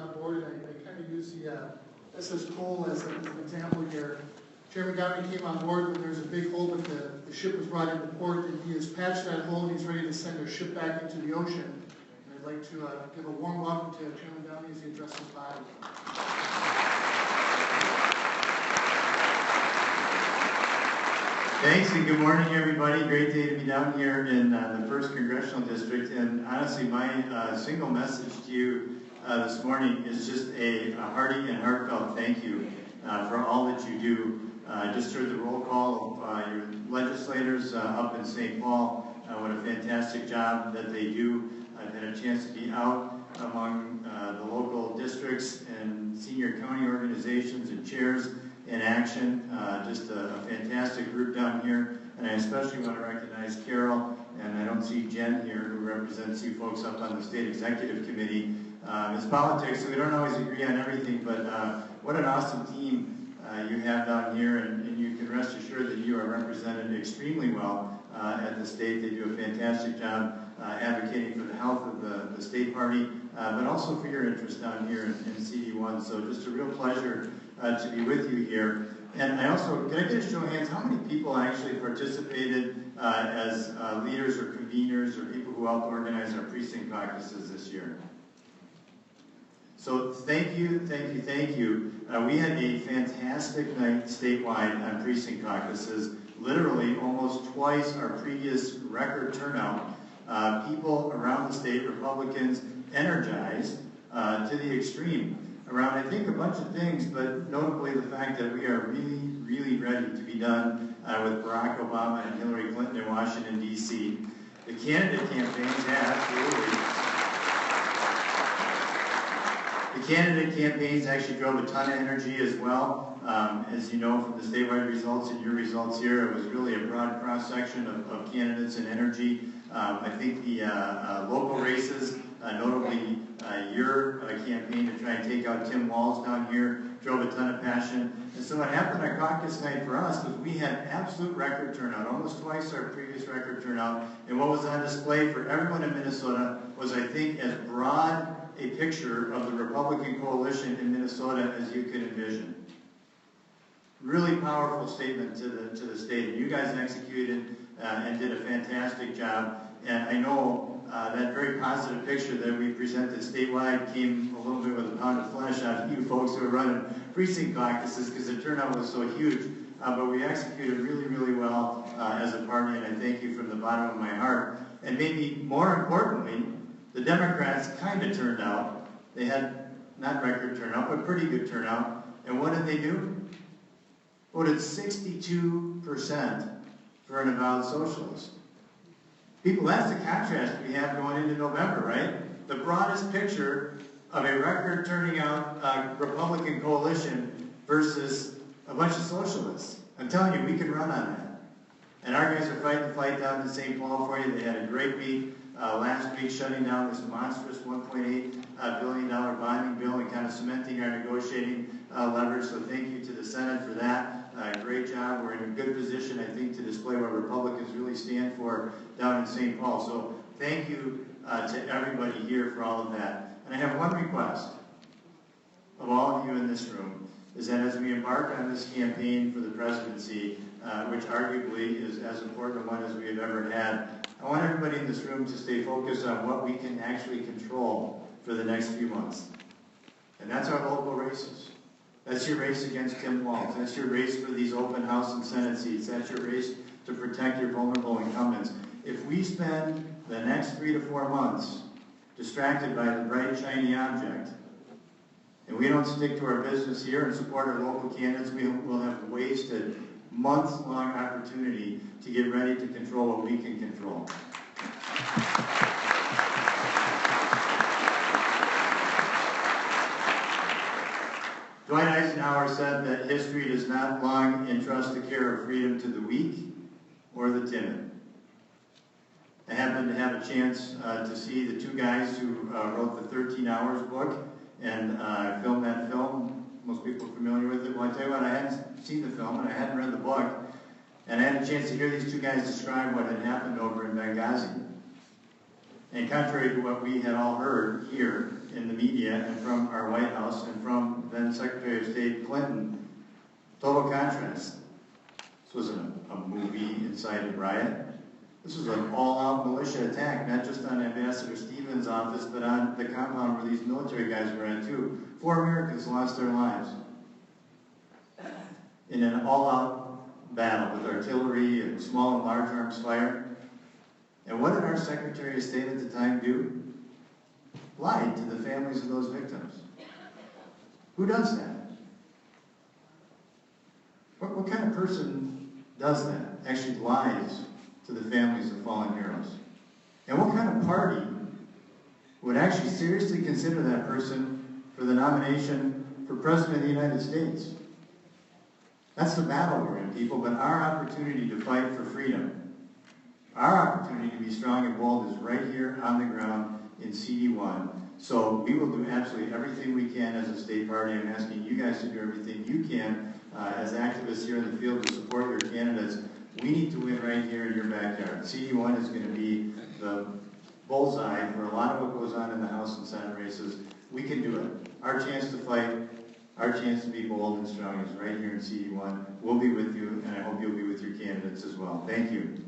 on board, and I kind of use the SS Cole as an example here. Chairman Downey came on board when there was a big hole, but the ship was brought into port, and he has patched that hole, and he's ready to send their ship back into the ocean. And I'd like to give a warm welcome to Chairman Downey as he addresses the body. Thanks and good morning, everybody. Great day to be down here in the 1st Congressional District. And honestly, my single message to you this morning is just a hearty and heartfelt thank you for all that you do. Just heard the roll call of your legislators up in St. Paul. What a fantastic job that they do. I've had a chance to be out among the local districts and senior county organizations and chairs in action. Just a fantastic group down here. And I especially want to recognize Carol, and I don't see Jen here, who represents you folks up on the State Executive Committee. It's politics, so we don't always agree on everything, but what an awesome team you have down here, and you can rest assured that you are represented extremely well at the state. They do a fantastic job advocating for the health of the state party, but also for your interest down here in CD1. So just a real pleasure to be with you here. And I also, can I get a show of hands, how many people actually participated as leaders or conveners or people who helped organize our precinct caucuses this year? So thank you, thank you, thank you. We had a fantastic night statewide on precinct caucuses, literally almost twice our previous record turnout. People around the state, Republicans, energized to the extreme around, I think, a bunch of things, but notably the fact that we are really, really ready to be done with Barack Obama and Hillary Clinton in Washington, D.C. The candidate campaigns, yeah, absolutely. The candidate campaigns actually drove a ton of energy as well. As you know from the statewide results and your results here, it was really a broad cross-section of candidates and energy. I think the local races, notably your campaign to try and take out Tim Walz down here, drove a ton of passion. And so what happened on caucus night for us was we had absolute record turnout, almost twice our previous record turnout. And what was on display for everyone in Minnesota was, I think, as broad a picture of the Republican coalition in Minnesota as you could envision. Really powerful statement to the state. You guys executed and did a fantastic job. And I know that very positive picture that we presented statewide came a little bit with a pound of flesh out of you folks who are running precinct caucuses because the turnout was so huge. But we executed really, really well as a party, and I thank you from the bottom of my heart. And maybe more importantly, the Democrats kind of turned out. They had not record turnout, but pretty good turnout. And what did they do? Voted 62% for an avowed socialist. People, that's the contrast we have going into November, right? The broadest picture of a record turning out Republican coalition versus a bunch of socialists. I'm telling you, we can run on that. And our guys are fighting the fight down in St. Paul for you. They had a great week last week, shutting down this monstrous $1.8 billion bonding bill and kind of cementing our negotiating leverage. So thank you to the Senate for that. Great job. We're in a good position, I think, to display what Republicans really stand for down in St. Paul. So thank you to everybody here for all of that. And I have one request of all of you in this room, is that as we embark on this campaign for the presidency, which arguably is as important a one as we have ever had, I want everybody in this room to stay focused on what we can actually control for the next few months. And that's our local races. That's your race against Tim Walz. That's your race for these open House and Senate seats. That's your race to protect your vulnerable incumbents. If we spend the next 3 to 4 months distracted by the bright, shiny object, and we don't stick to our business here and support our local candidates, we will have wasted months-long opportunity to get ready to control what we can control. Dwight Eisenhower said that history does not long entrust the care of freedom to the weak or the timid. I happened to have a chance to see the two guys who wrote the 13 Hours book and filmed that film. Most people are familiar with it. Well, I tell you what, I hadn't seen the film and I hadn't read the book. And I had a chance to hear these two guys describe what had happened over in Benghazi. And contrary to what we had all heard here in the media and from our White House and from then Secretary of State Clinton, total contrast. This wasn't a movie incited riot. This was an all-out militia attack, not just on Ambassador Stevens' office, but on the compound where these military guys were at too. 4 Americans lost their lives in an all-out battle with artillery and small and large arms fire. And what did our Secretary of State at the time do? Lied to the families of those victims. Who does that? What kind of person does that? Actually lies to the families of fallen heroes. And what kind of party would actually seriously consider that person for the nomination for President of the United States? That's the battle we're in, people, but our opportunity to fight for freedom, our opportunity to be strong and bold is right here on the ground in CD1. So we will do absolutely everything we can as a state party. I'm asking you guys to do everything you can as activists here in the field to support your candidates. We need to win right here in your backyard. CD1 is going to be the bullseye for a lot of what goes on in the House and Senate races. We can do it. Our chance to fight, our chance to be bold and strong is right here in CD1. We'll be with you, and I hope you'll be with your candidates as well. Thank you.